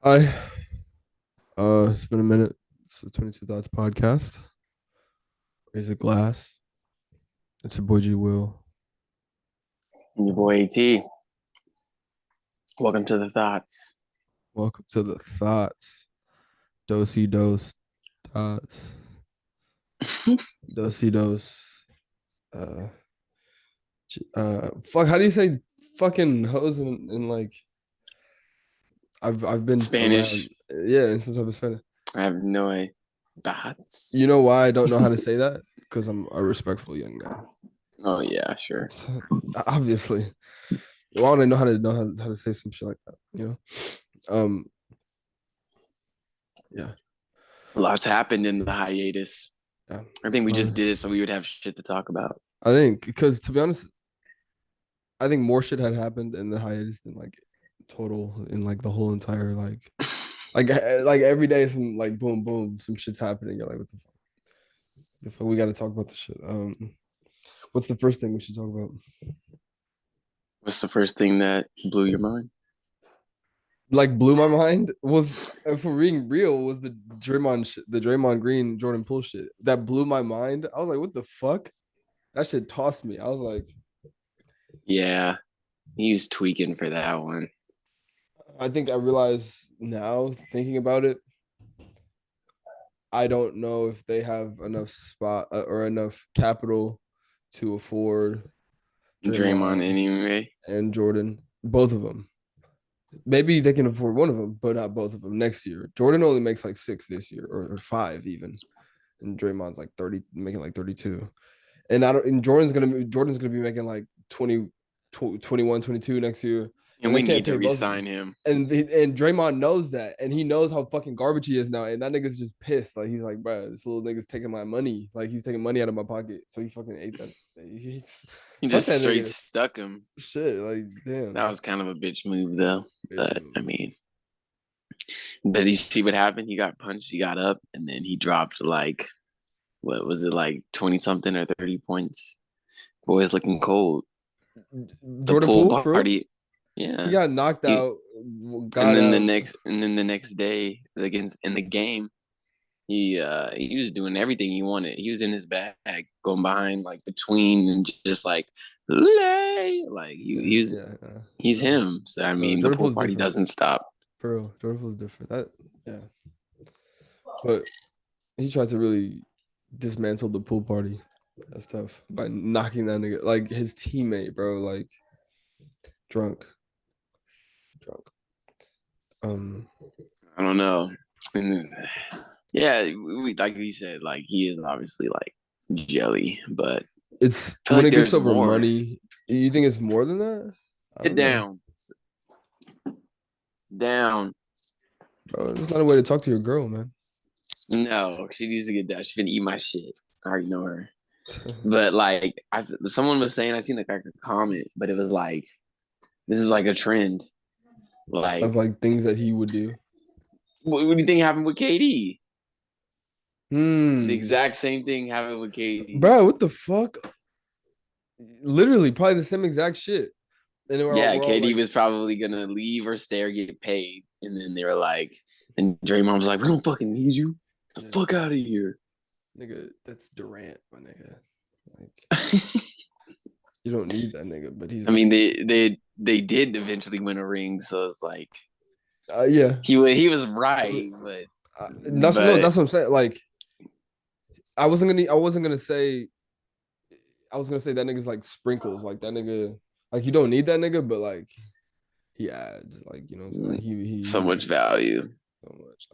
Hi. It's been a minute. It's the 22 Thoughts podcast. Raise a glass. It's your boy G Will. Your boy AT. Welcome to the Thoughts. Welcome to the Thoughts. Dosey dose thoughts. Dosey dose. Uh, fuck. How do you say fucking hose in like? I've been around. Spanish. Yeah, in some type of Spanish. I have no idea. Thoughts. You know why I don't know how to say that? Because I'm a respectful young man. Oh yeah, sure. Obviously. Why would I know how to say some shit like that? Um. Yeah. Lots happened in the hiatus. Yeah. I think we Uh, just did it so we would have shit to talk about. I think because to be honest, I think more shit had happened in the hiatus than like total in like the whole entire like every day some like boom boom some shit's happening. You're like, what the fuck? The fuck? We got to talk about the shit. What's the first thing we should talk about? What's the first thing that blew your mind? Like blew my mind was if we're being real was the Draymond Green Jordan Poole shit that blew my mind. I was like, what the fuck? That shit tossed me. I was like, Yeah, he was tweaking for that one. I think I realize now thinking about it I don't know if they have enough spot or enough capital to afford Draymond Draymond anyway. and Jordan, both of them. Maybe they can afford one of them, but not both of them next year. Jordan only makes like six this year, or five even, and Draymond's like 30, making like 32. And I don't. And Jordan's gonna be making like 20, 21, 22 next year, And and they we can't need to pay both of them. re-sign him. And Draymond knows that, and he knows how fucking garbage he is now. And that nigga's just pissed. Like he's like, bro, this little nigga's taking my money. Like he's taking money out of my pocket. So he fucking ate that. He Fuck just that straight nigga. stuck him. Shit. Like That damn. was kind of a bitch move though. Bitch But move. I mean, did you see what happened? He got punched, he got up, and then he dropped like what was it, like 20 something or 30 points. Boy's looking cold. The Jordan pool Poole, for real? party. He Yeah. got knocked He out. Got out. and then the next day against in the game, he was doing everything he wanted. He was in his bag, going behind like between and just like lay. Like Yeah, yeah, yeah. he's him. So I Bro, mean the Jordan pool Poole's party different. doesn't stop. For real. Jordan Poole's different. That yeah. But he tried to really dismantle the pool party. That's tough by knocking that nigga like his teammate, bro. Like drunk, drunk. Um, I don't know. And yeah, we like you said, like he is obviously like jelly, but it's I feel when like it gets there's over more. money. You think it's more than that? I Sit don't know, down, down. bro. It's not a way to talk to your girl, man. No, she needs to get down. She finna eat my shit. I already know her. But like, someone was saying, I seen like a comment, but it was like, this is like a trend. Of Like, like things that he would do. what do you think happened with KD? The Hmm, exact same thing happened with KD. bro. What the fuck? Literally, probably the same exact shit. And then Yeah, we're all KD like, was probably gonna leave or stay or get paid, and then they were like, and Draymond was like, "We don't fucking need you. Get the yeah, fuck out of here." nigga, that's Durant, my nigga. Like, you don't need that nigga, but he's I mean, like, they did eventually win a ring, so it's like yeah. he was right, That's no, but that's what I'm saying. Like, I wasn't gonna say, I was gonna say that nigga's like sprinkles, like that nigga, like you don't need that nigga, but like he adds, like you know, what I'm saying? Like so he much value. so much,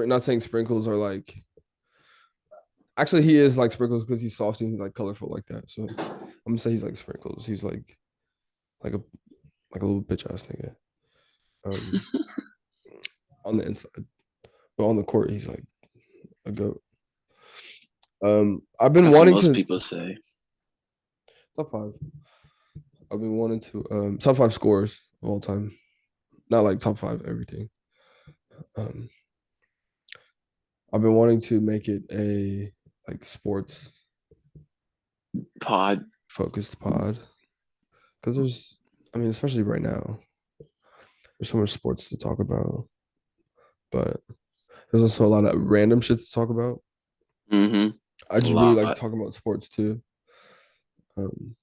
not saying sprinkles are like, actually he is like sprinkles because he's soft and he's like colorful like that. So I'm gonna say he's like sprinkles. He's like a like a little bitch ass nigga. Um, on the inside, but on the court he's like a goat. I've been That's what wanting most to people say. top five. I've been wanting to top five scores of all time, not like top five everything. Um, I've been wanting to make it a like sports Pod. focused pod because there's, I mean, especially right now, There's so much sports to talk about, but there's also a lot of random shit to talk about. Mm-hmm. I A just really like lot talking about sports too. Um,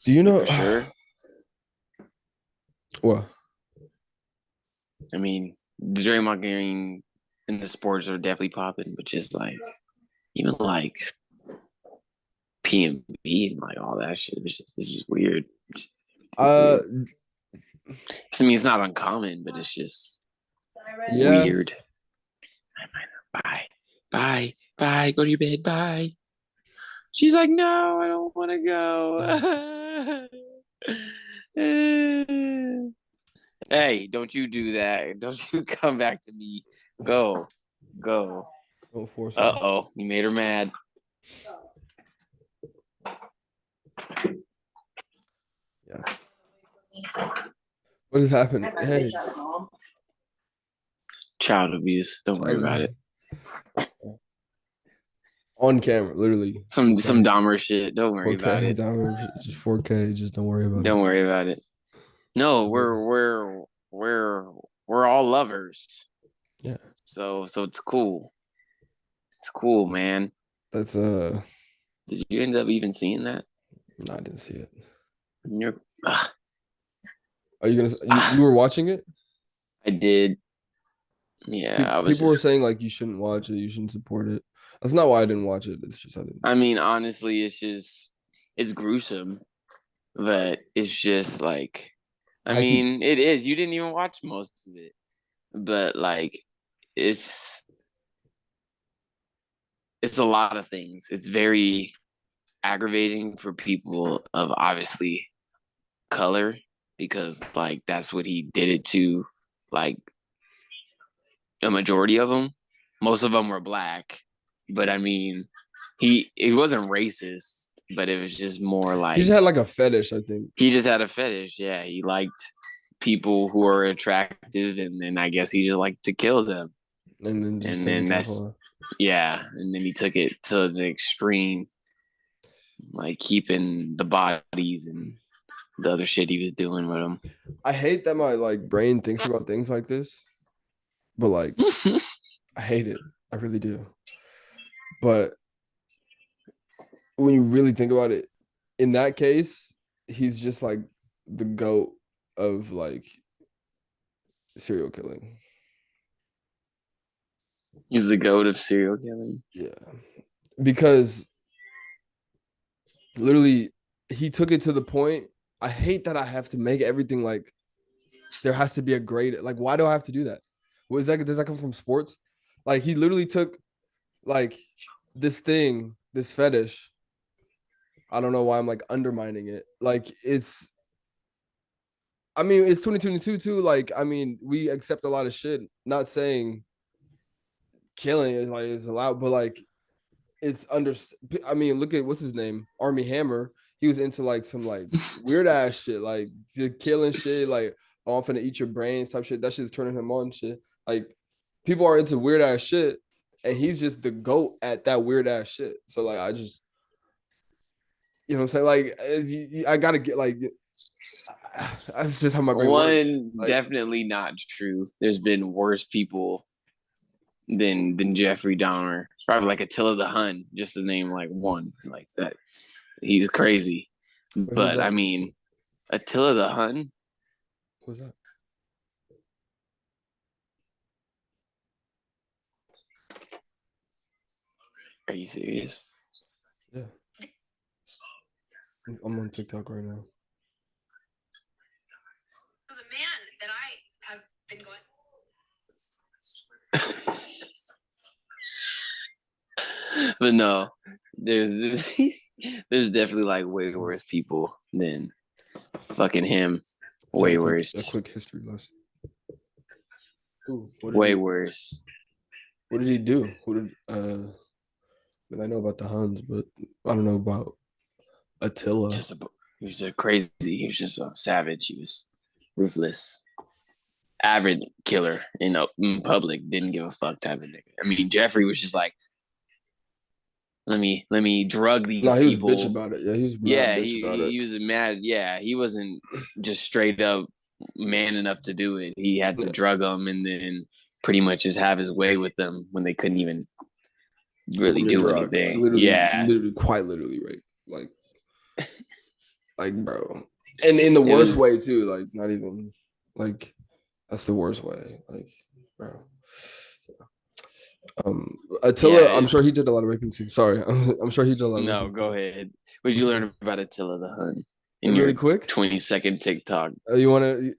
do you know for sure. well? I mean, the Draymond Green and the sports are definitely popping, but just like even like PMB and like all that shit, it's just weird. Uh, Weird. I mean, it's not uncommon, but it's just yeah. weird. Bye, bye, bye. Go to your bed. Bye. She's like, no, I don't want to go. Hey, don't you do that. Don't you come back to me. Go. Go. Don't force her. Uh-oh. You made her mad. Yeah. What has happened? Hey, Child abuse. Don't worry about it. on camera, literally. Some 4K, Dahmer shit. Don't worry about 4K, it. just 4K. Just don't worry about it. Don't worry about it. No, we're all lovers. Yeah. So it's cool. It's cool, man. That's Did you end up even seeing that? no, I didn't see it. You're, Are you gonna you were watching it? I did. Yeah, I was People were just. saying like you shouldn't watch it, you shouldn't support it. That's not why I didn't watch it. It's just I didn't. I mean, honestly, it's gruesome, but it's just like, I I can mean, it is. You didn't even watch most of it, but like, it's it's a lot of things. It's very aggravating for people of obviously color because like that's what he did it to, like a majority of them. Most of them were black, but I mean, he wasn't racist, but it was just more he just like had like a fetish, I think. he just had a fetish. Yeah, he liked people who are attractive, and then I guess he just liked to kill them. And then just And take it then to the that's whole yeah, and then he took it to the extreme, like keeping the bodies and the other shit he was doing with them. I hate that my like brain thinks about things like this, but like I hate it. I really do. But when you really think about it, in that case, he's just like the goat of like serial killing. He's the goat of serial killing. Yeah. Because literally he took it to the point. I hate that I have to make everything like there has to be a grade. Like, why do I have to do that? What is that? Does that come from sports? Like he literally took like this thing, this fetish. I don't know why I'm like undermining it. Like it's I mean, it's 2022 too. Like, I mean, we accept a lot of shit. Not saying killing is allowed, but like it's under. I mean, look at what's his name, Army Hammer. He was into like some like weird ass shit, like the killing shit, like oh, I'm finna eat your brains type shit. That shit's turning him on shit. Like people are into weird ass shit, and he's just the goat at that weird ass shit. So like, I just you know what I'm saying? Like I gotta get like that's just how my brain works. One, Like definitely not true. There's been worse people than Jeffrey Dahmer. Probably like Attila the Hun, just to name like one like that. He's crazy. who's But I that? mean, Attila the Hun. Who's that? Are you serious? Yeah, I'm on TikTok right now. The man that I have been going. But no, there's there's definitely like way worse people than fucking him. Just Way a worse. quick history lesson. Ooh, Way worse. what did he do? What did I mean I know about the Huns, but I don't know about Attila. He was a crazy. He was just a savage. He was ruthless, avid killer. In public, didn't give a fuck type of nigga. I mean, Jeffrey was just like let me drug No, these he was bitch people. about it. Yeah, he was mad Yeah, bitch about it. he was mad. Yeah, he wasn't just straight up man enough to do it. He had to Yeah, drug them and then pretty much just have his way with them when they couldn't even really get do drugged. anything. Yeah, Literally, quite literally, right? Like, bro, and in the it worst was. way too. Like, not even like that's the worst way. Like, bro. Yeah, Attila, I'm sure he did a lot of raping too. Sorry, I'm sure he did a lot of no, raping go too. ahead. What did I'm you sure. learn about Attila the Hun in Really your quick, 20-second TikTok? you want to?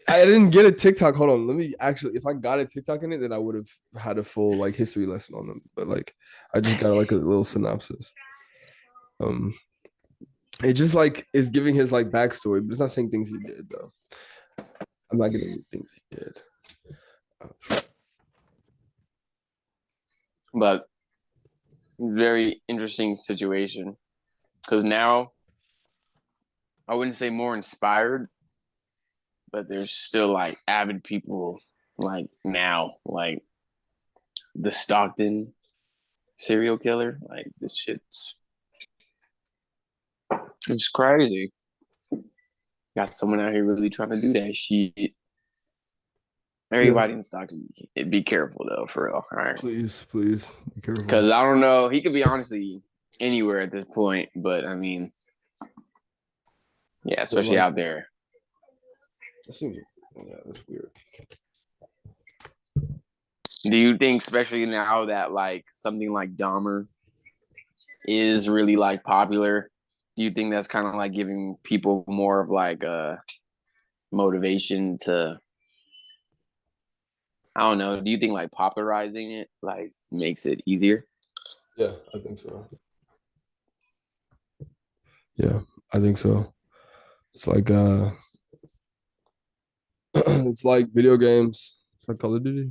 I didn't get a TikTok. Hold on, let me actually. If I got a TikTok in it, then I would have had a full like history lesson on them. But like, I just got like a little synopsis. Um, it just like is giving his like backstory, but it's not saying things he did though. I'm not getting things he did. But very interesting situation because now I wouldn't say more inspired, but there's still like avid people like now, like the Stockton serial killer. Like this shit's it's crazy. Got someone out here really trying to do that shit. Yeah, Everybody in Stockton, be careful though, for real. All right, please be careful. because I don't know. He could be honestly anywhere at this point, but I mean, yeah, But especially like, out there. that seems, yeah, that's weird. Do you think, especially now that like something like Dahmer is really like popular, do you think that's kind of like giving people more of like a motivation to, I don't know, do you think like popularizing it like makes it easier? Yeah, I think so. Yeah, I think so. It's like it's like video games. It's like Call of Duty.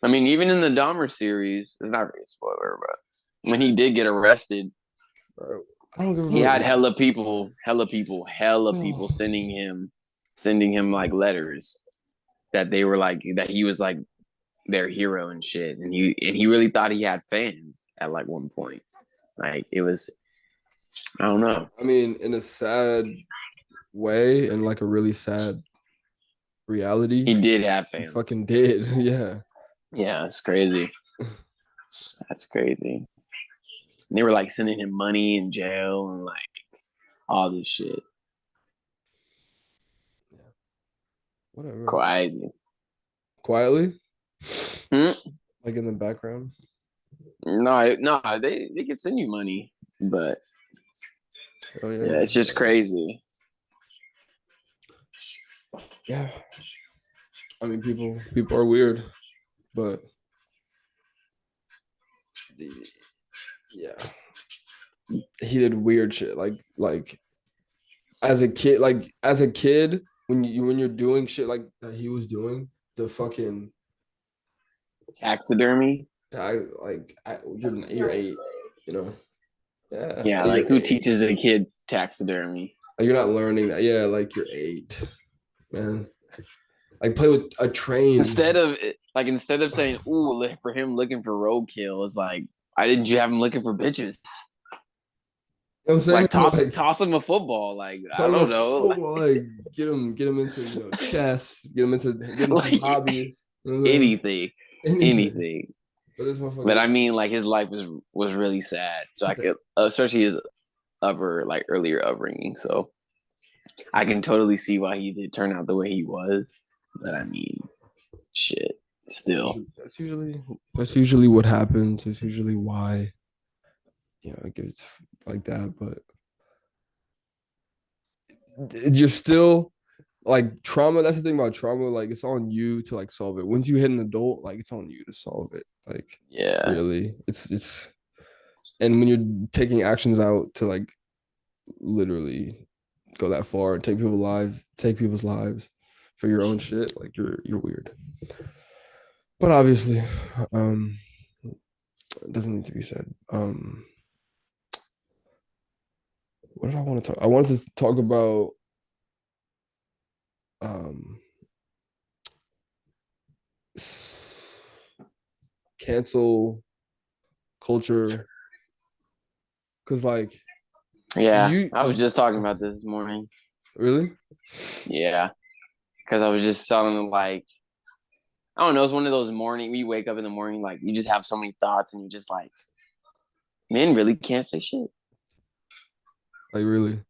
I mean, even in the Dahmer series, it's not really a spoiler, but when he did get arrested, I don't give he a had fuck. hella people sending him like letters that they were like that he was like their hero and shit, and he really thought he had fans at like one point. Like it was, I don't know. I mean, in a sad way, and like a really sad reality, He did have he fans. fucking did. Yeah. Yeah, it's crazy. That's crazy. And they were like sending him money in jail and like all this shit. Yeah. Whatever. Quietly. Quietly, Hmm? like in the background. No, they can send you money, but Oh yeah, yeah, it's just crazy. yeah. I mean, people are weird, but yeah, he did weird shit. Like as a kid, when you're doing shit like that he was doing, the fucking Taxidermy. you're 8, you know. Yeah, Yeah, like you're who 8. teaches a kid taxidermy? Like, you're not learning that. Yeah, like you're 8, man. Like play with a train. Instead of saying, "Ooh, for him looking for roadkill," it's like, "Why didn't you have him looking for bitches?" You know what I'm saying? Like toss Like toss him a football. Like I talking about don't know, football, like get him into chess, get him some like hobbies. You know what I'm saying? anything, Anything. anything. But this But I motherfucker, mean, like his life was really sad. So I could, especially his earlier upbringing. So I can totally see why he did turn out the way he was. But I mean, shit, still. that's usually what happens. It's usually why it gets like that. But you're still like trauma. That's the thing about trauma. Like it's on you to like solve it. Once you hit an adult, like it's on you to solve it. Like Yeah. really, it's and when you're taking actions out to like literally go that far and take people's lives for your own shit, like you're weird. But obviously, um, it doesn't need to be said. What did I want to talk? I wanted to talk about um cancel culture Cause like Yeah, you I was just talking about this morning. really Yeah, because I was just telling them like I don't know. It's one of those morning. We wake up in the morning like you just have so many thoughts, and you're just like, men really can't say shit. like really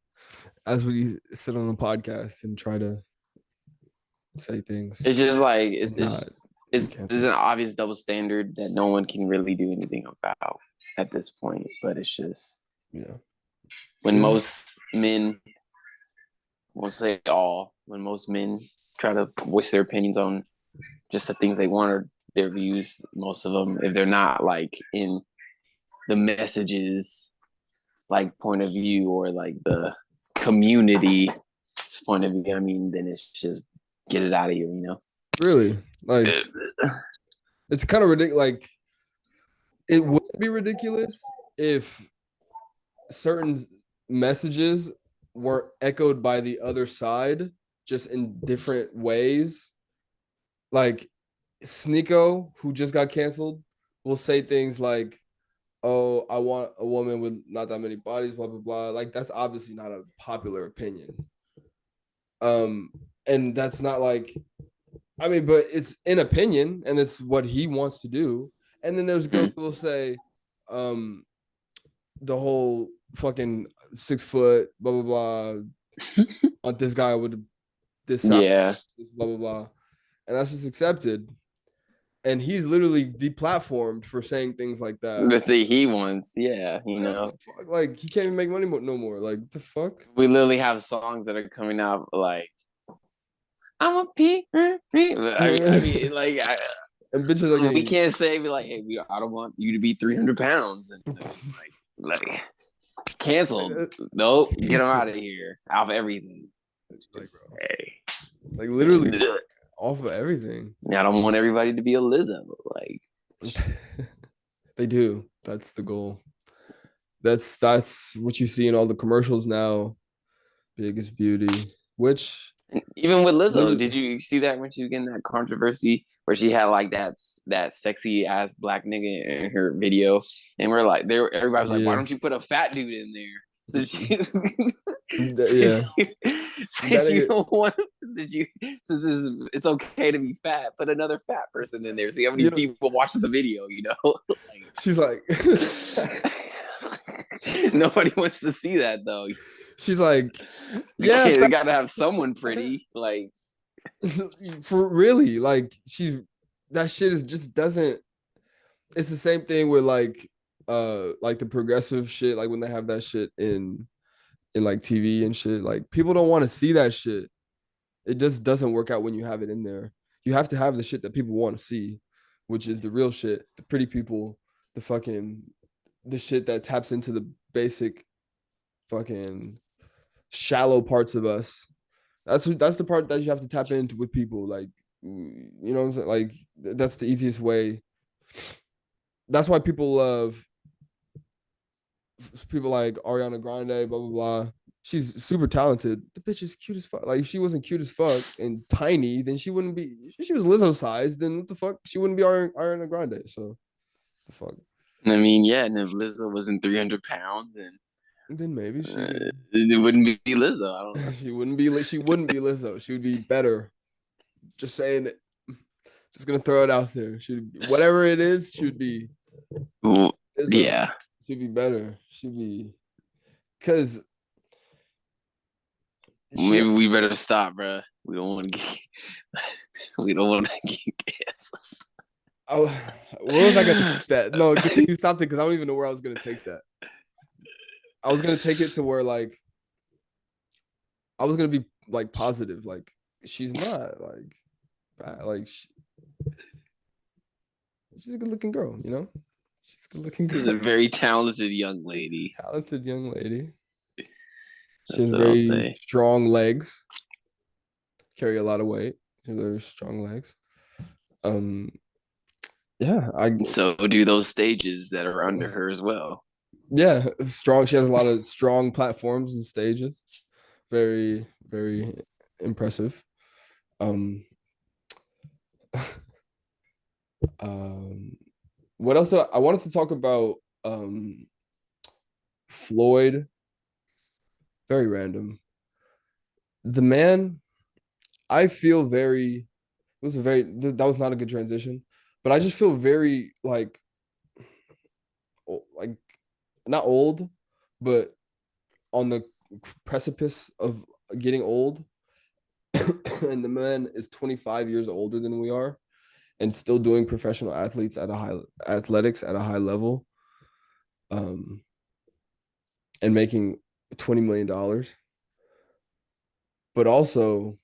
as we sit on a podcast and try to say things It's just like and it's not just be it's canceled. an obvious double standard that no one can really do anything about at this point. But it's just Yeah. when Yeah. most men, I won't say all, when most men try to voice their opinions on just the things they want or their views, most of them, if they're not like in the messages like point of view or like the community point of view, I mean, then it's just get it out of here, you know? Really. Like it's kind of ridiculous. Like it would be ridiculous if certain messages were echoed by the other side just in different ways. Like Sneeko, who just got canceled, will say things like, "Oh, I want a woman with not that many bodies," blah blah blah. Like that's obviously not a popular opinion. And that's not like, I mean, but it's an opinion and it's what he wants to do. And then there's girls Mm. who will say, um, the whole fucking 6 foot, blah blah blah, on this guy with this size, Yeah. blah blah blah, and that's just accepted. And he's literally deplatformed for saying things like that. Let's see, he wants, yeah, you know. Like he can't even make money no more. Like what the fuck? We literally have songs that are coming out like I'm a pee. I mean, like And bitches are we getting can't say be like, hey, I don't want you to be 300 pounds and like canceled. Nope, get them out of here, out of everything. like Just bro, hey, like literally off of everything. I don't want everybody to be a Lizzo. Like They do. That's the goal. That's what you see in all the commercials now. Biggest beauty, which even with Lizzo, literally, did you see that when she was getting that controversy where she had like that sexy ass black nigga in her video, and we're like, there, everybody was like, why yeah, don't you put a fat dude in there? So she, yeah, that since you nigga. don't want, since you, since it's okay to be fat, put another fat person in there. See how many You know, people watch the video, you know? she's like, Nobody wants to see that though. she's like, They yeah, can't. They gotta have someone pretty. Like for really, like she, that shit is just doesn't. It's the same thing with like the progressive shit, like when they have that shit in like TV and shit. Like people don't want to see that shit. It just doesn't work out when you have it in there. You have to have the shit that people want to see, which is the real shit, the pretty people, the fucking the shit that taps into the basic fucking shallow parts of us. That's the part that you have to tap into with people. Like you know what I'm saying? Like that's the easiest way. That's why people love people like Ariana Grande, blah blah blah. She's super talented. The bitch is cute as fuck. Like if she wasn't cute as fuck and tiny, then she wouldn't be. If she was Lizzo sized, then what the fuck? She wouldn't be Ariana Grande. So the fuck. I mean, yeah, and if Lizzo wasn't 300 pounds, And then maybe she could. it wouldn't be Lizzo. I don't know. She wouldn't be. She wouldn't be Lizzo. She would be better. Just saying it. Just gonna throw it out there. She whatever it is, should be Ooh, Lizzo. yeah, She'd be better. She'd be because she. maybe we better stop, bro. We don't want to get. We don't want to get canceled. Oh, where was I gonna take that? No, you stopped it because I don't even know where I was gonna take that. I was gonna take it to where like I was gonna be like positive, like she's not like bad, like she's a good looking girl, you know. She's a good looking She's a girl. very talented young She's lady. a talented young lady. She That's has what I'll very say. strong legs. Carry a lot of weight. She has very strong legs. Um, yeah, So do those stages that are under her as well. yeah, strong. She has a lot of strong platforms and stages. Very, very impressive. Um, um, what else? I wanted to talk about Floyd, very random. The man, I feel very, it was a very, that was not a good transition, but I just feel very like not old, but on the precipice of getting old. And the man is 25 years older than we are and still doing professional athletics at a high level, um, and making $20 million. But also,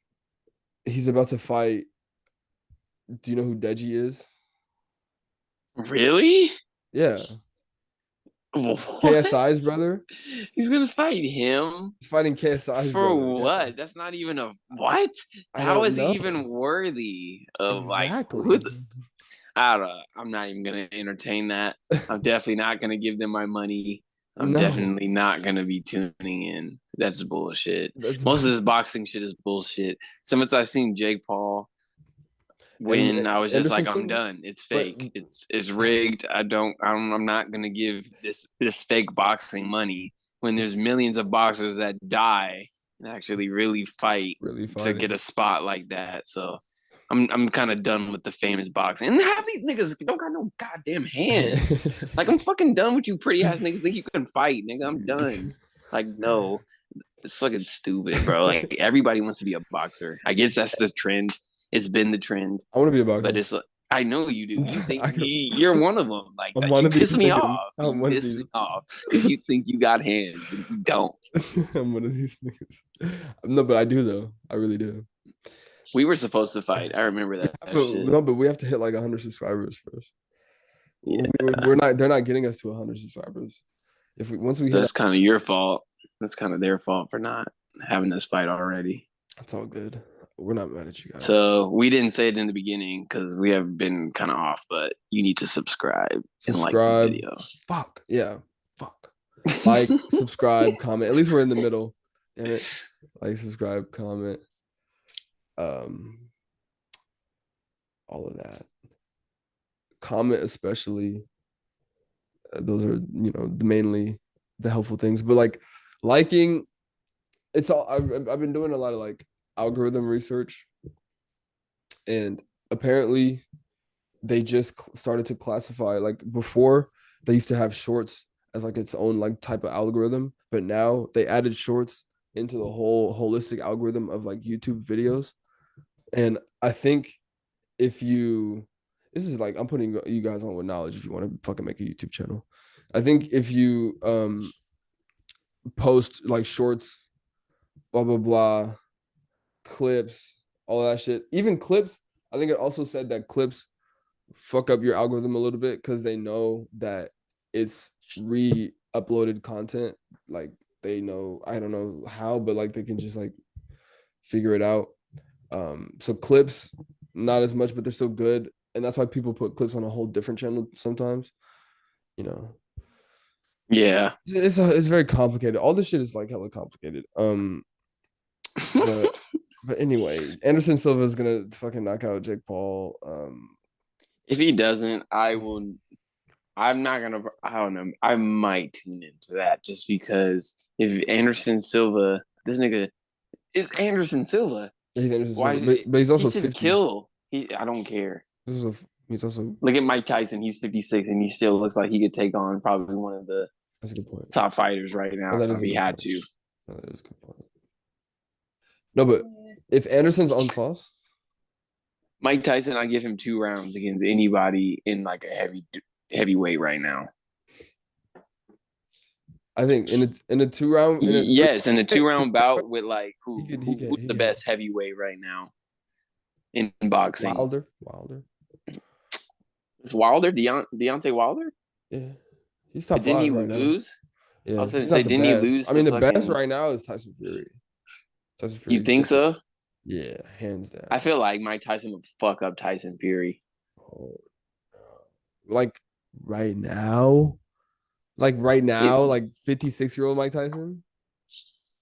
he's about to fight. Do you know who Deji is? Really? Yeah, What? KSI's brother. He's gonna fight him He's fighting KSI's for brother. Yeah, what? That's not even a what? I How don't is he know even worthy of like who? exactly. I don't know. I'm not even gonna entertain that. I'm definitely not gonna give them my money. I'm No, definitely not gonna be tuning in. That's bullshit. that's Most of this boxing shit is bullshit. Since I seen Jake Paul and win, I was just Anderson like, I'm Silva. done. It's But fake. It's rigged. I'm not gonna give this fake boxing money when there's millions of boxers that die and actually really fight really to get fighting. a spot like that. So I'm kind of done with the famous boxing. And half these niggas don't got no goddamn hands. Like I'm fucking done with you pretty ass niggas think you can fight, nigga. I'm done. Like no, it's fucking stupid, bro. Like everybody wants to be a boxer. I guess that's the trend. It's been the trend, I want to be a but boxer. it's like I know you do. You think I can, you're one of them. Like I'm one you of these piss me niggas. off. I'm You one of piss these. me off. If you think you got hands and you don't. I'm one of these niggas. No, but I do though. I really do. We were supposed to fight. I remember that But shit. no, but we have to hit like 100 subscribers first. Yeah, We're not. They're not getting us to 100 subscribers. If we once we hit, that's kind of your fault. That's kind of their fault for not having this fight already. it's all good. We're not mad at you guys. So we didn't say it in the beginning because we have been kind of off, but you need to subscribe and like the Subscribe. video. Fuck yeah. Fuck. Like, subscribe, comment. At least we're in the middle. Damn it. Like, subscribe, comment. Um, all of that. Comment especially. Those are mainly the helpful things. But like liking, it's all. I've been doing a lot of like algorithm research, and apparently they just started to classify, like before they used to have shorts as like its own like type of algorithm, but now they added shorts into the whole holistic algorithm of like YouTube videos. And I think if you this is like I'm putting you guys on with knowledge if you want to fucking make a YouTube channel. I think if you post like shorts, blah blah blah, clips, all that shit, even clips, I think it also said that clips fuck up your algorithm a little bit because they know that it's re-uploaded content. Like they know, I don't know how, but like they can just like figure it out. So clips, not as much, but they're still good. And that's why people put clips on a whole different channel sometimes. You know, Yeah. it's very complicated. All this shit is like hella complicated. But but anyway, Anderson Silva is gonna fucking knock out Jake Paul. If he doesn't, I will. I'm not gonna. I don't know. I might tune into that just because if Anderson Silva, this nigga is Anderson Silva. He's Anderson Why? Silva, but he's He also should 50. kill. I don't care. He's also Look at Mike Tyson. He's 56 and he still looks like he could take on probably one of the that's a good point. top fighters right Oh, now that if is a he good had point. to. Oh, that is a good point. No, but if Anderson's on Sauce, Mike Tyson, I give him 2 rounds against anybody in like a heavyweight right now. I think in a 2 round in a three, Yes, in a 2 round bout with like who's he the could best heavyweight right now in boxing? Wilder. It's Wilder, Deontay Wilder. Yeah, he's But top didn't he five right now. lose? I Yeah, was going to he's say, not the didn't he best. lose I to mean, the best fucking? right now is Tyson Fury. Tyson You Fury. think so? Yeah, hands I down. feel like Mike Tyson would fuck up Tyson Fury. Oh, like right now, It, like 56-year-old Mike Tyson.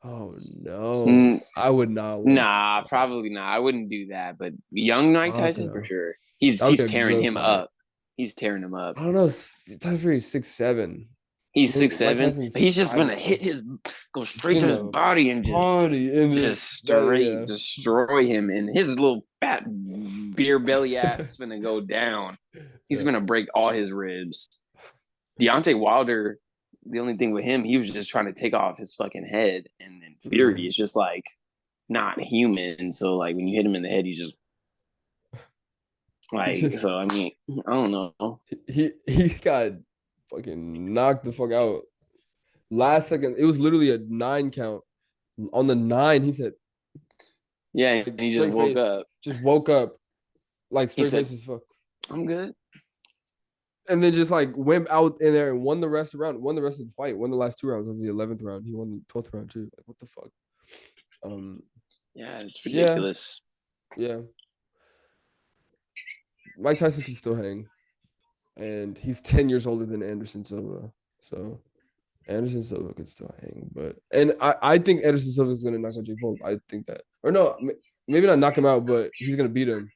Oh no, mm, I would not want to see nah, that. probably not. I wouldn't do that. But young Mike Fuck Tyson for no. sure. That would He's be a tearing good him fight. up. He's tearing him up. I don't know. Tyson Fury is 6'7". He's Mike 6'7". Tyson's He's just gonna 5'9". hit go straight In to his the body and body and just that straight destroy him. And his little fat beer belly ass is gonna go down. He's gonna break all his ribs. Deontay Wilder, the only thing with him, he was just trying to take off his fucking head, and then Fury is just like not human. So like when you hit him in the head, he just like so. I mean, I don't know. He got fucking knocked the fuck out. Last second, it was literally a 9 count. On the 9, he said, Yeah, like, and he just woke up. Just woke up, like straight face as fuck. I'm good. And then just like went out in there and won the rest of the round, won the rest of the fight, won the last 2 rounds. That was the 11th round. He won the 12th round too. Like, what the fuck? Yeah, it's ridiculous. Yeah. Mike Tyson can still hang. And he's 10 years older than Anderson Silva. So Anderson Silva could still hang. And I think Anderson Silva is gonna knock out Jake Paul. I think that. Or no, maybe not knock him out, but he's gonna beat him.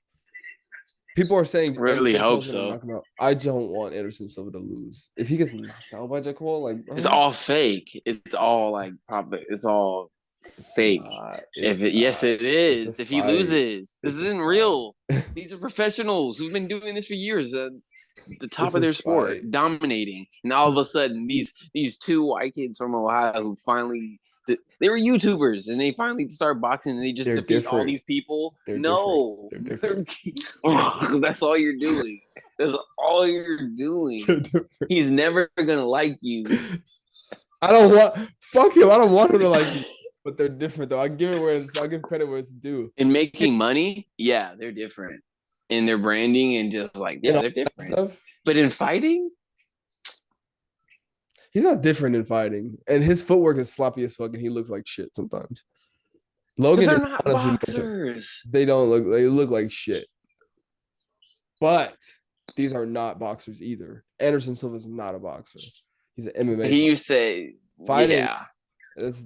People are saying really hope so. Knock him out. I don't want Anderson Silva to lose. If he gets knocked out by Jake Paul, like it's all fake. It's all like probably it's all fake. Yes, it is. If he loses, this isn't real. These are professionals who've been doing this for years. The top of their sport, dominating, and all of a sudden, these 2 white kids from Ohio who finally they were YouTubers and they finally start boxing and they just defeat all these people. They're different. That's all you're doing. That's all you're doing. He's never gonna like you. I don't want fuck him. I don't want him to like you. But they're different though. I give credit where it's due. In making money, yeah, they're different. In their branding and just like they're different. Stuff. But in fighting, he's not different in fighting. And his footwork is sloppy as fuck and he looks like shit sometimes. Logan they're not boxers. They look like shit. But these are not boxers either. Anderson Silva is not a boxer. He's an MMA. You say fighting. Yeah. That's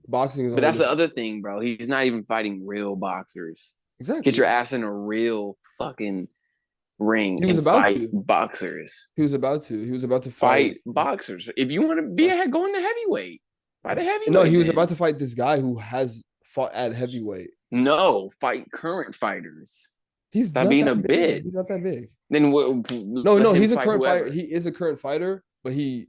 boxing is but that's the other thing, bro. He's not even fighting real boxers. Exactly. Get your ass in a real fucking ring. He was about to boxers. He was about to fight boxers. If you want to be ahead, go into heavyweight. Fight a heavyweight. No, he was about to fight this guy who has fought at heavyweight. No, fight current fighters. He's not being a bitch. He's not that big. Then no, he's a current fighter. He is a current fighter, but he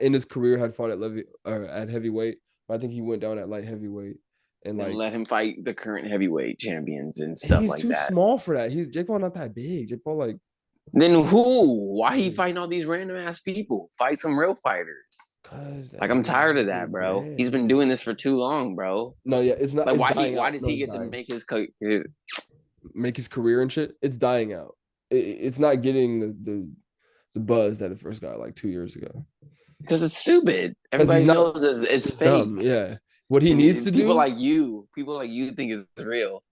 in his career had fought at heavyweight. But I think he went down at light heavyweight. And like let him fight the current heavyweight champions and stuff like that. He's too small for that. Jake Paul not that big. Jake Paul like. Then who? Why he fighting all these random ass people? Fight some real fighters. Like I'm tired of that, bro. Man. He's been doing this for too long, bro. No, yeah, it's not. Like why does he get to make his career and shit? It's dying out. It's not getting the buzz that it first got like 2 years ago. Because it's stupid. Everybody knows it's fake. Dumb, yeah. What he needs to do. People like you think it's real.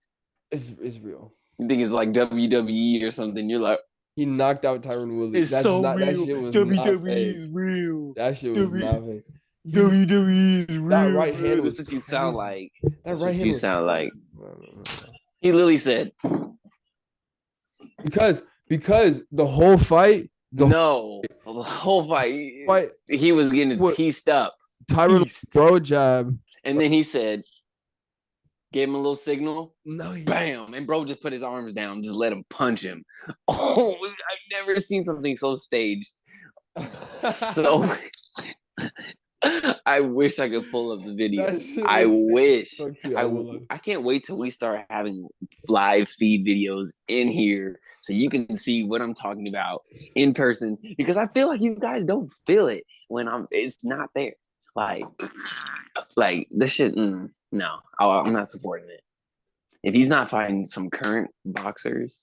It's real. You think it's like WWE or something. You're like, he knocked out Tyron Woodley. It's so real. That shit was WWE is real. That shit was not fake. WWE is real. That right hand was what you sound like. That right hand. You sound like. He literally said. Because the whole fight. The whole fight. He was getting pieced up. Tyron throw a jab. And then he said, gave him a little signal. No, bam. And bro just put his arms down, just let him punch him. Oh, I've never seen something so staged. So I wish I could pull up the video. I wish. I can't wait till we start having live feed videos in here so you can see what I'm talking about in person. Because I feel like you guys don't feel it when it's not there. Like this shit. No, I'm not supporting it. If he's not fighting some current boxers,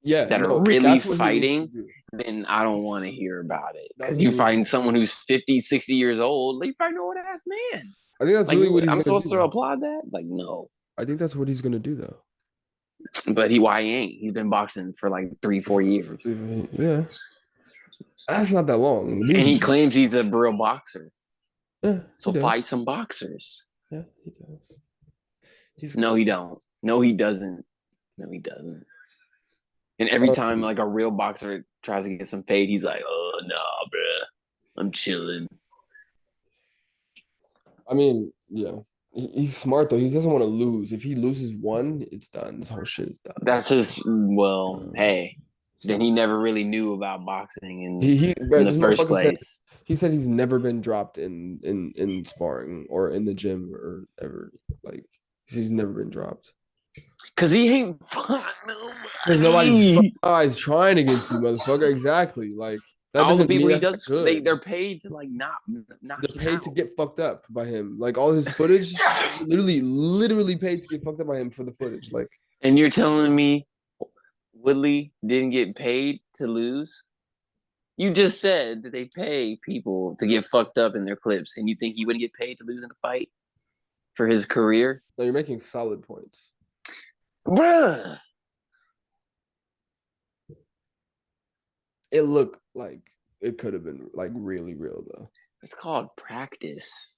that are really fighting, then I don't want to hear about it. Because you fighting someone who's 50, 60 years old, you fighting an old ass man. I think that's really what I'm supposed to applaud that. Like no, I think that's what he's gonna do though. But why he ain't? He's been boxing for like 3-4 years. Yeah, that's not that long. And he claims he's a real boxer. Yeah, so fight some boxers. Yeah, he does. No, he don't. No, he doesn't. No, he doesn't. And every time like a real boxer tries to get some fade, he's like, "Oh no, bruh." I'm chilling. I mean, yeah. He's smart though. He doesn't want to lose. If he loses one, it's done. This whole shit is done. That's his. It's Well, done. hey, It's then done. he never really knew about boxing Bro, in the this first motherfucker said place. he said he's never been dropped in sparring or in the gym or ever. Like he's never been dropped. Cause he ain't fought Because nobody's nobody. eyes trying against you, motherfucker. Exactly. Like that All the doesn't people mean he that's not does, good. they're paid to like knock They're him paid to out. get fucked up by him. Like all his footage, literally paid to get fucked up by him for the footage. Like And you're telling me Woodley didn't get paid to lose? You just said that they pay people to get fucked up in their clips, and you think he wouldn't get paid to lose in a fight for his career? no, you're making solid points. Bruh. It looked like it could have been like really real though. It's called practice.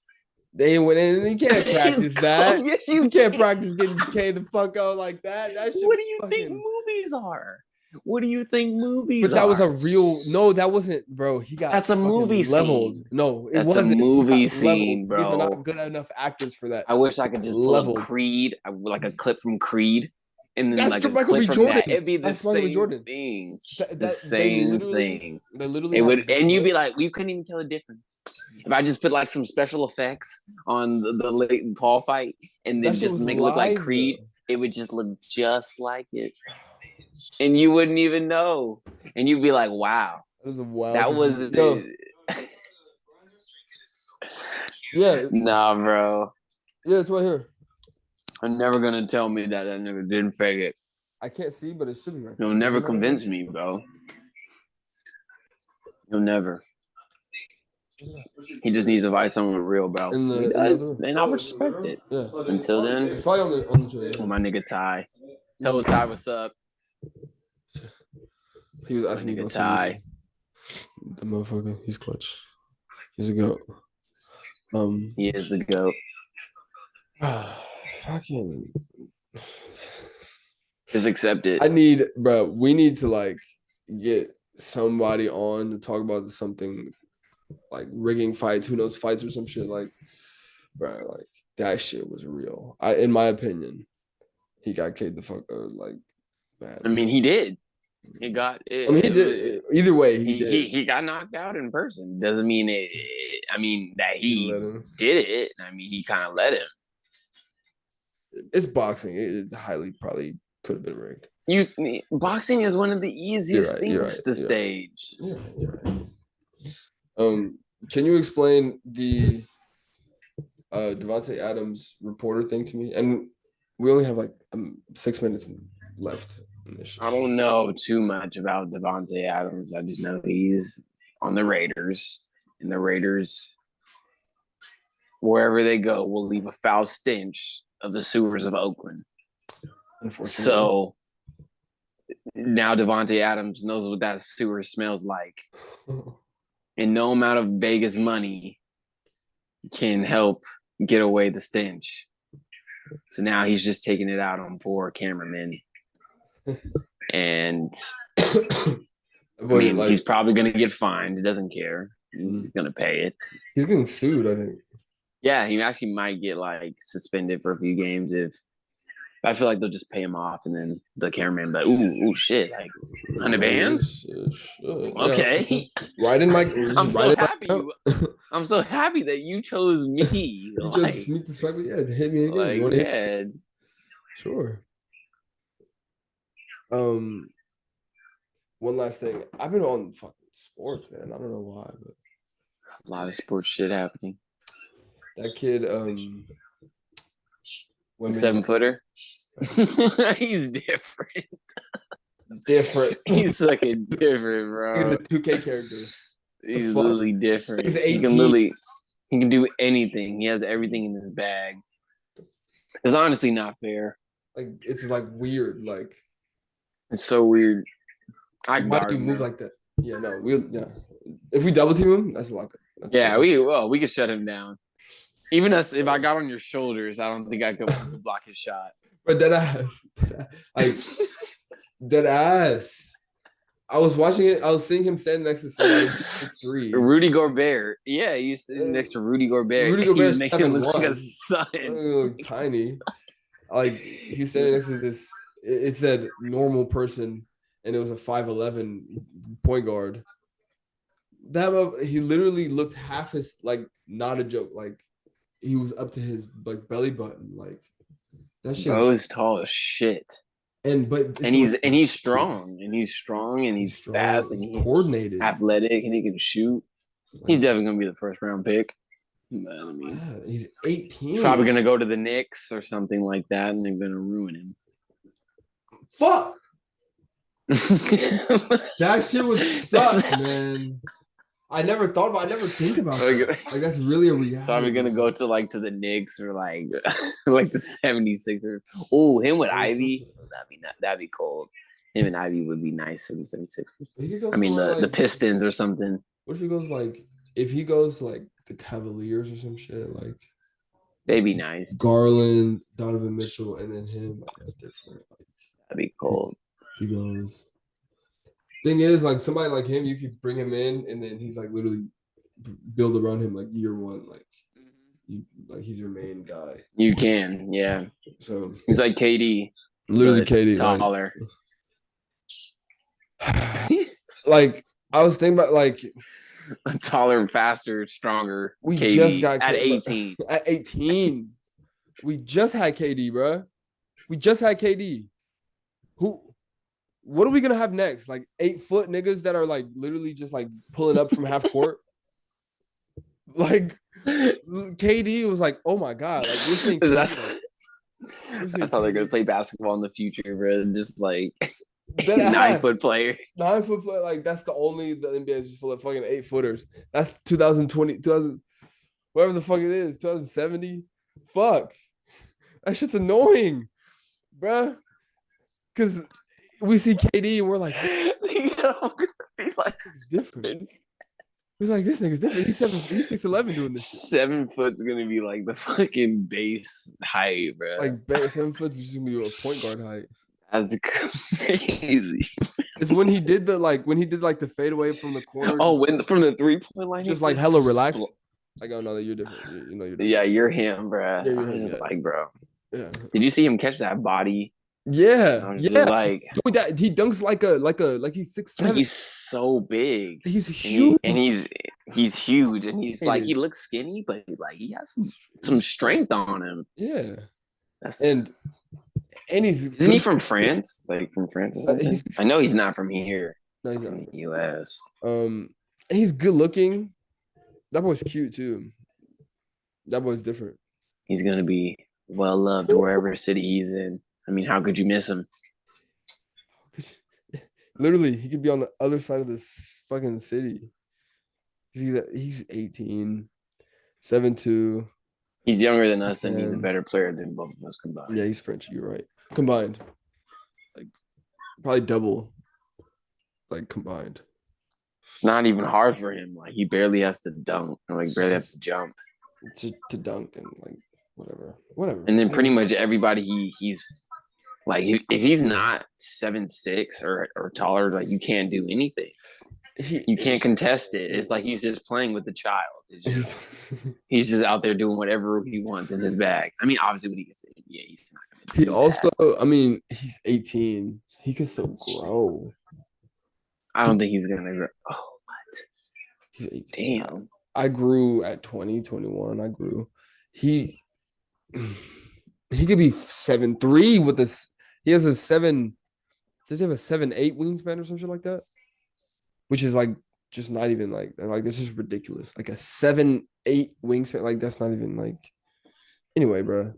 They went in and you can't practice that. Yes, You can't practice getting K the fuck out like that. That shit What do you think fucking. movies are? What do you think movies But that was a are? real no, that wasn't, bro. He got That's a movie fucking leveled. scene. No, it That's a wasn't. He movie got leveled. scene, These are bro. not good enough actors for that. I wish I could just pull up Leveled. Creed, like a clip from Creed, and then That's like a Michael B. clip from that. Jordan. It'd be the That's Michael B. same Jordan. thing. That, The that same thing. they literally It have would, the and you'd be clip. like, we couldn't even tell the difference. If I just put like some special effects on the late Paul fight, and then That shit just was make it look like live Creed, though. it would just look just like it, and you wouldn't even know, and you'd be like, wow, That was a wild that was performance. Yo, yeah, nah, bro. yeah, it's right here. I'm never gonna tell me that nigga didn't fake it. I can't see, but it should be right. You'll never convince me, bro. You'll never. He just needs to fight someone real, bro. He does, and I respect it. Yeah. Until then, It's probably on the trailer. my nigga Ty. Tell Ty what's up. He was My asking me nigga about Ty. the motherfucker. He's clutch. He's a goat. He is the GOAT. Fucking. Just accept it. We need to like get somebody on to talk about something like rigging fights, who knows fights or some shit like, bro, like that shit was real. In my opinion, he got K'd the fuck out like bad. I mean, he did. He got it. I mean, he did. Either way, he did. He got knocked out in person. Doesn't mean it. I mean that he let him. did it. I mean, he kind of let him. It's boxing. It highly probably could have been rigged. Boxing is one of the easiest things to stage. Yeah, you're right. Can you explain the Devontae Adams reporter thing to me? And we only have like 6 minutes left in this show. I don't know too much about Devontae Adams. I just know he's on the Raiders, and the Raiders, wherever they go, will leave a foul stench of the sewers of Oakland. Unfortunately. So now Devontae Adams knows what that sewer smells like. And no amount of Vegas money can help get away the stench. So now he's just taking it out on poor cameramen. And I mean, he's probably going to get fined. He doesn't care. He's going to pay it. He's getting sued, I think. Yeah, he actually might get like suspended for a few games if I feel like they'll just pay him off, and then the cameraman like, ooh, shit, like 100 bands. Okay, right in my. I'm so happy that you chose me. You chose me to swipe. Yeah, hit me again. Like, you want to hit me? Sure. One last thing. I've been on fucking sports, man. I don't know why, but a lot of sports shit happening. That kid, the 7-footer. He's different. He's fucking different, bro. He's a 2K character. He's literally different. He's 18. He can do anything. He has everything in his bag. It's honestly not fair. Like it's like weird. Like it's so weird. Why do you move like that? Yeah, no, if we double team him, that's a lot. We could shut him down. Even us, if I got on your shoulders, I don't think I could block his shot. But dead ass. Like dead ass. I was watching it. I was seeing him standing next to somebody 6'3". Rudy Gobert. Yeah, he was sitting next to Rudy Gobert. Rudy He was Gobert's making him look like a 7'1". son. Tiny. Like he was standing next to this. It said normal person, and it was a 5'11" point guard. He literally looked half his like not a joke. Like he was up to his like belly button. Like that shit. Bro is tall as shit. And he's strong and he's strong, fast and he's he's coordinated, athletic and he can shoot. He's definitely gonna be the first round pick. But, I mean, he's 18. He's probably gonna go to the Knicks or something like that, and they're gonna ruin him. Fuck. That shit would suck, man. I never think about that. Like that's really a reality. Probably gonna go to the Knicks or like the 76ers. Oh, him with Ivy. That'd be cold. Him and Ivy would be nice in the 76ers. I mean the Pistons or something. What if he goes like the Cavaliers or some shit, like they'd be nice. Garland, Donovan Mitchell, and then him, like that's different. Like, that'd be cold. If he goes. Thing is, like somebody like him, you could bring him in, and then he's like literally build around him like year one, like he's your main guy. You can, yeah. So he's like KD, literally KD, taller. Like I was thinking about like taller, faster, stronger. We KD just got at 18. At 18, we just had KD, bro. We just had KD. What are we gonna have next? Like 8-foot niggas that are like literally just like pulling up from half court. Like KD was like, oh my god, like we're seeing. That's how they're gonna play basketball in the future, bro. Just like 9-foot player. 9-foot player, like that's the NBA is just full of fucking 8-footers. That's 2020, 2000, whatever the fuck it is, 2070. Fuck, that shit's annoying, bruh. Because we see KD and we're like, it's different. He's like, this nigga's different. He's 6'11" doing this. 7 foot's gonna be like the fucking base height, bro. Like 7 foot's just gonna be a point guard height. That's crazy. It's when he did the fade away from the corner. Oh, from the 3-point line, just like hella relaxed. Like, oh no, you're different. You know you're different. Yeah, you're him, bro. Yeah, I'm just like, bro. Yeah. Did you see him catch that body? Yeah, yeah. Like, dude, he dunks like he's 6'7". He's so big. He's huge, and he's huge, and he's like he looks skinny, but he has some strength on him. Yeah, and isn't he from France? Like from France or something? I know he's not from here. No, he's from the U.S. He's good looking. That boy's cute too. That boy's different. He's gonna be well loved wherever city he's in. I mean, how could you miss him? Literally, he could be on the other side of this fucking city. He's 18, 7'2". He's younger than us, and he's a better player than both of us combined. Yeah, he's French. You're right. Combined, like probably double, like combined. It's not even hard for him. Like he barely has to dunk, or like barely has to jump to dunk and like whatever. And then pretty much everybody he's. Like if he's not 7'6" or taller, like you can't do anything. You can't contest it. It's like he's just playing with the child. He's just out there doing whatever he wants in his bag. I mean, obviously, what he can say, yeah, he's not gonna. He also, I mean, he's 18. He can still grow. I don't think he's gonna grow. Oh, what? He's 18. Damn. I grew at 20, 21. I grew. He could be 7'3" with this. He has a 7. Does he have a 7'8" wingspan or some shit like that? Which is like just not even like this is ridiculous. Like a 7'8" wingspan. Like that's not even like. Anyway, bro.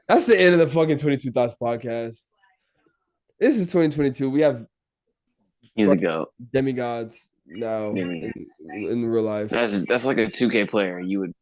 That's the end of the fucking 22 Thoughts podcast. This is 2022. We have years ago demigods now in real life. That's like a 2K player. You would